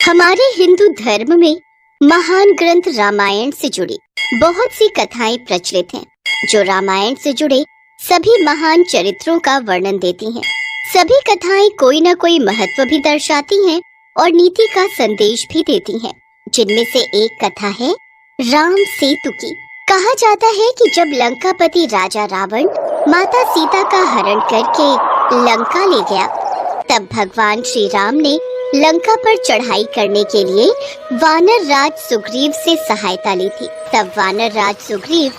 हमारे हिंदू धर्म में महान ग्रंथ रामायण से जुड़ी बहुत सी कथाएं प्रचलित हैं, जो रामायण से जुड़े सभी महान चरित्रों का वर्णन देती हैं। सभी कथाएं कोई न कोई महत्व भी दर्शाती हैं और नीति का संदेश भी देती हैं। जिनमें से एक कथा है राम सेतु की। कहा जाता है कि जब लंकापति राजा रावण माता सीता का हरण करके लंका ले गया, तब भगवान श्री राम ने लंका पर चढ़ाई करने के लिए वानर राज सुग्रीव से सहायता ली थी। तब वानर राज सुग्रीव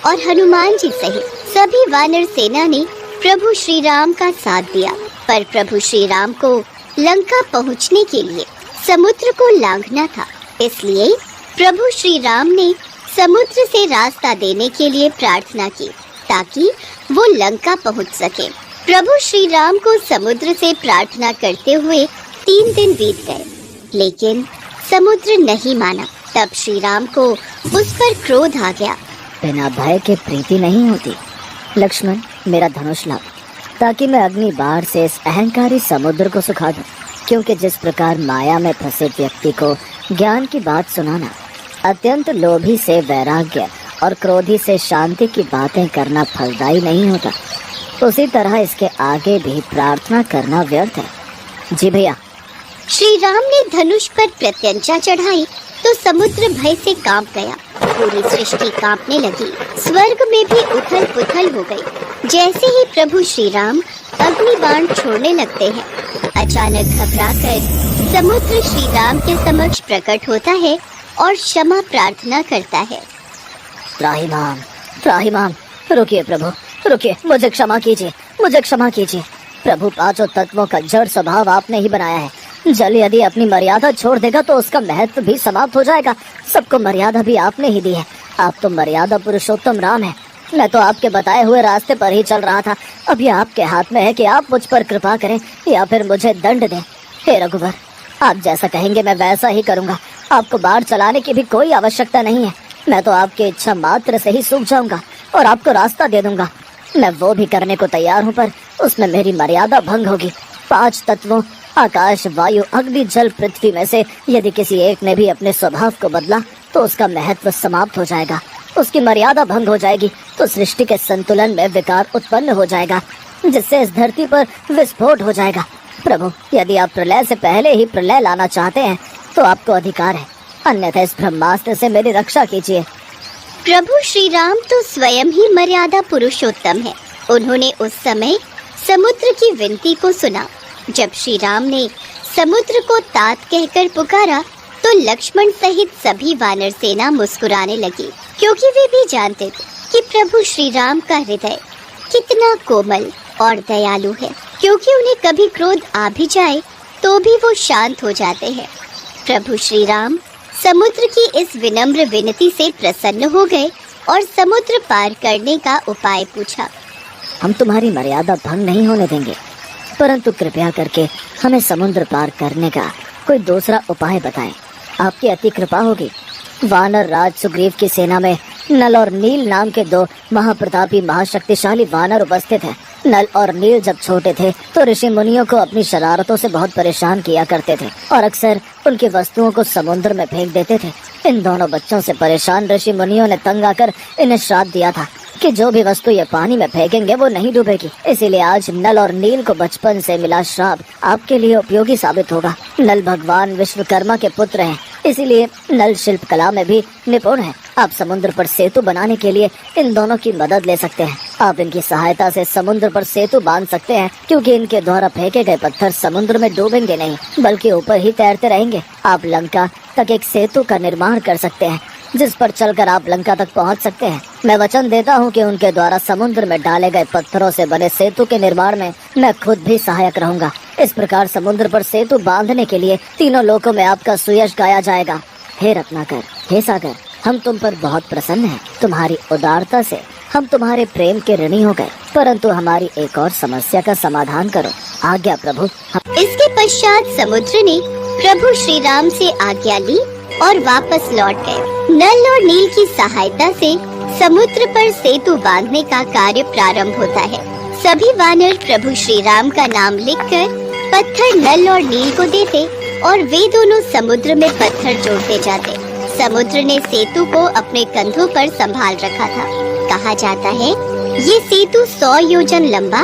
और हनुमान जी सहित सभी वानर सेना ने प्रभु श्री राम का साथ दिया, पर प्रभु श्री राम को लंका पहुंचने के लिए समुद्र को लांघना था। इसलिए प्रभु श्री राम ने समुद्र से रास्ता देने के लिए प्रार्थना की ताकि वो लंका पहुंच सके। प्रभु श्री राम को समुद्र से प्रार्थना करते हुए 3 दिन बीत गए, लेकिन समुद्र नहीं माना। तब श्री राम को उस पर क्रोध आ गया। बिना भय के प्रीति नहीं होती। लक्ष्मण, मेरा धनुष लाओ ताकि मैं अग्नि बाढ़ से इस अहंकारी समुद्र को सुखा दूं। क्योंकि जिस प्रकार माया में फंसे व्यक्ति को ज्ञान की बात सुनाना, अत्यंत लोभी से वैराग्य और क्रोधी से शांति की बातें करना फलदायी नहीं होता, उसी तरह इसके आगे भी प्रार्थना करना व्यर्थ है। जी भैया। श्री राम ने धनुष पर प्रत्यंचा चढ़ाई तो समुद्र भय से कांप गया। पूरी सृष्टि कांपने लगी, स्वर्ग में भी उथल पुथल हो गई। जैसे ही प्रभु श्री राम अग्नि बाण छोड़ने लगते हैं, अचानक घबराकर समुद्र श्री राम के समक्ष प्रकट होता है और क्षमा प्रार्थना करता है। त्राहिमाम, त्राहिमाम, रुकिए प्रभु, रुकिए, मुझे क्षमा कीजिए, मुझे क्षमा कीजिए। प्रभु, 5 तत्वों का जड़ स्वभाव आपने ही बनाया है। जल यदि अपनी मर्यादा छोड़ देगा तो उसका महत्व भी समाप्त हो जाएगा। सबको मर्यादा भी आपने ही दी है। आप तो मर्यादा पुरुषोत्तम राम है। मैं तो आपके बताए हुए रास्ते पर ही चल रहा था। अब ये आपके हाथ में है कि आप मुझ पर कृपा करें या फिर मुझे दंड दें। हे रघुवर, आप जैसा कहेंगे मैं वैसा ही करूँगा। आपको बाढ़ चलाने की भी कोई आवश्यकता नहीं है। मैं तो आपकी इच्छा मात्र से ही सूख जाऊंगा और आपको रास्ता दे दूंगा। मैं वो भी करने को तैयार हूँ, पर उसमें मेरी मर्यादा भंग होगी। 5 तत्वों आकाश, वायु, अग्नि, जल, पृथ्वी में से यदि किसी एक ने भी अपने स्वभाव को बदला तो उसका महत्व समाप्त हो जाएगा, उसकी मर्यादा भंग हो जाएगी, तो सृष्टि के संतुलन में विकार उत्पन्न हो जाएगा, जिससे इस धरती पर विस्फोट हो जाएगा। प्रभु, यदि आप प्रलय से पहले ही प्रलय लाना चाहते हैं तो आपको अधिकार है, अन्यथा इस ब्रह्मास्त्र से मेरी रक्षा कीजिए। प्रभु श्री राम तो स्वयं ही मर्यादा पुरुषोत्तम है। उन्होंने उस समय समुद्र की विनती को सुना। जब श्री राम ने समुद्र को तात कहकर पुकारा तो लक्ष्मण सहित सभी वानर सेना मुस्कुराने लगी, क्योंकि वे भी जानते थे कि प्रभु श्री राम का हृदय कितना कोमल और दयालु है। क्योंकि उन्हें कभी क्रोध आ भी जाए तो भी वो शांत हो जाते हैं। प्रभु श्री राम समुद्र की इस विनम्र विनती से प्रसन्न हो गए और समुद्र पार करने का उपाय पूछा। हम तुम्हारी मर्यादा भंग नहीं होने देंगे, परंतु कृपया करके हमें समुद्र पार करने का कोई दूसरा उपाय बताएं। आपकी अति कृपा होगी। वानर राज सुग्रीव की सेना में नल और नील नाम के 2 महाप्रतापी महाशक्तिशाली वानर उपस्थित हैं। नल और नील जब छोटे थे तो ऋषि मुनियों को अपनी शरारतों से बहुत परेशान किया करते थे और अक्सर उनकी वस्तुओं को समुद्र में फेंक देते थे। इन दोनों बच्चों से परेशान ऋषि मुनियों ने तंग आकर इन्हें श्राप दिया था कि जो भी वस्तु ये पानी में फेंकेंगे वो नहीं डूबेगी। इसीलिए आज नल और नील को बचपन से मिला श्राप आपके लिए उपयोगी साबित होगा। नल भगवान विश्वकर्मा के पुत्र हैं, इसीलिए नल शिल्प कला में भी निपुण है। आप समुद्र पर सेतु बनाने के लिए इन दोनों की मदद ले सकते हैं। आप इनकी सहायता से समुद्र पर सेतु बांध सकते हैं, क्योंकि इनके द्वारा फेंके गए पत्थर समुद्र में डूबेंगे नहीं, बल्कि ऊपर ही तैरते रहेंगे। आप लंका तक एक सेतु का निर्माण कर सकते हैं, जिस पर चलकर आप लंका तक पहुंच सकते हैं। मैं वचन देता हूं कि उनके द्वारा समुद्र में डाले गए पत्थरों से बने सेतु के निर्माण में मैं खुद भी सहायक रहूंगा। इस प्रकार समुद्र पर सेतु बांधने के लिए तीनों लोकों में आपका सुयश गाया जाएगा। हे रत्नाकर, हे सागर, हम तुम पर बहुत प्रसन्न हैं। तुम्हारी उदारता से हम तुम्हारे प्रेम के ऋणी हो गए, परंतु हमारी एक और समस्या का समाधान करो। आज्ञा प्रभु। इसके पश्चात समुद्र ने प्रभु श्री राम से आज्ञा ली और वापस लौट गए। नल और नील की सहायता से समुद्र पर सेतु बांधने का कार्य प्रारंभ होता है। सभी वानर प्रभु श्री राम का नाम लिखकर पत्थर नल और नील को देते और वे दोनों समुद्र में पत्थर जोड़ते जाते। समुद्र ने सेतु को अपने कंधों पर संभाल रखा था। कहा जाता है ये सेतु 100 योजन लंबा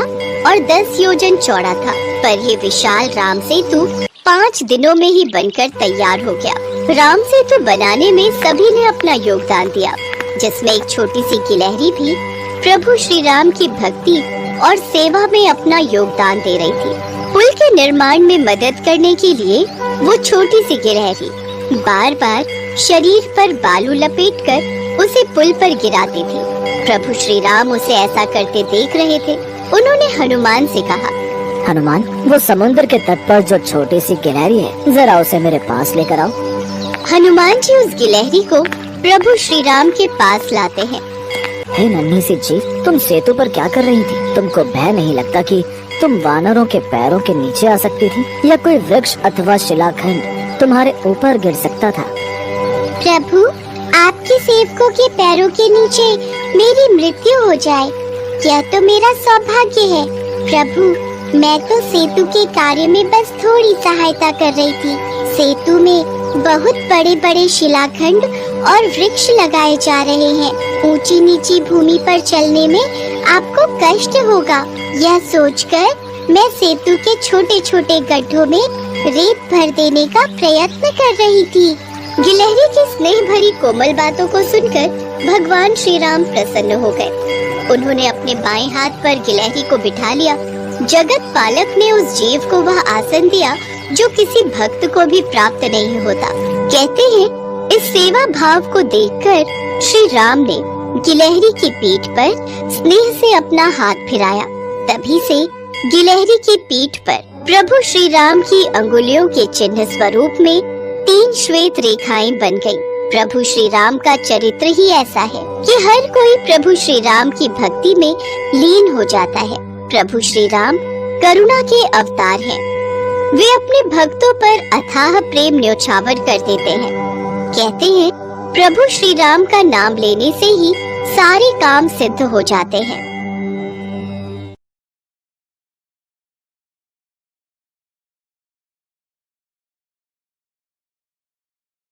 और 10 योजन चौड़ा था, पर ये विशाल राम सेतु 5 दिनों में ही बनकर तैयार हो गया। राम सेतु बनाने में सभी ने अपना योगदान दिया, जिसमें एक छोटी सी गिलहरी भी प्रभु श्री राम की भक्ति और सेवा में अपना योगदान दे रही थी। पुल के निर्माण में मदद करने के लिए वो छोटी सी गिलहरी बार बार शरीर पर बालू लपेटकर उसे पुल पर गिराती थी। प्रभु श्री राम उसे ऐसा करते देख रहे थे। उन्होंने हनुमान से कहा, हनुमान, वो समुद्र के तट पर जो छोटी सी गिलहरी है, जरा उसे मेरे पास लेकर आओ। हनुमान जी उस गिलहरी को प्रभु श्री राम के पास लाते हैं। हे नन्ही सी जीव, तुम सेतु पर क्या कर रही थी? तुमको भय नहीं लगता कि तुम वानरों के पैरों के नीचे आ सकती थी, या कोई वृक्ष अथवा शिलाखंड तुम्हारे ऊपर गिर सकता था? प्रभु, आपके सेवकों के पैरों के नीचे मेरी मृत्यु हो जाए, यह तो मेरा सौभाग्य है। प्रभु, मैं तो सेतु के कार्य में बस थोड़ी सहायता कर रही थी। सेतु में बहुत बड़े बड़े शिलाखंड और वृक्ष लगाए जा रहे हैं। ऊंची नीची भूमि पर चलने में आपको कष्ट होगा, यह सोचकर मैं सेतु के छोटे छोटे गड्ढों में रेत भर देने का प्रयत्न कर रही थी। गिलहरी की स्नेह भरी कोमल बातों को सुनकर भगवान श्री राम प्रसन्न हो गए। उन्होंने अपने बाएं हाथ पर गिलहरी को बिठा लिया। जगत पालक ने उस जीव को वह आसन दिया जो किसी भक्त को भी प्राप्त नहीं होता। कहते हैं इस सेवा भाव को देखकर श्री राम ने गिलहरी की पीठ पर स्नेह से अपना हाथ फिराया। तभी से गिलहरी की पीठ पर प्रभु श्री राम की अंगुलियों के चिन्ह स्वरूप में 3 श्वेत रेखाएं बन गईं। प्रभु श्री राम का चरित्र ही ऐसा है कि हर कोई प्रभु श्री राम की भक्ति में लीन हो जाता है। प्रभु श्री राम करुणा के अवतार हैं। वे अपने भक्तों पर अथाह प्रेम न्योछावर कर देते हैं। कहते हैं प्रभु श्री राम का नाम लेने से ही सारे काम सिद्ध हो जाते हैं।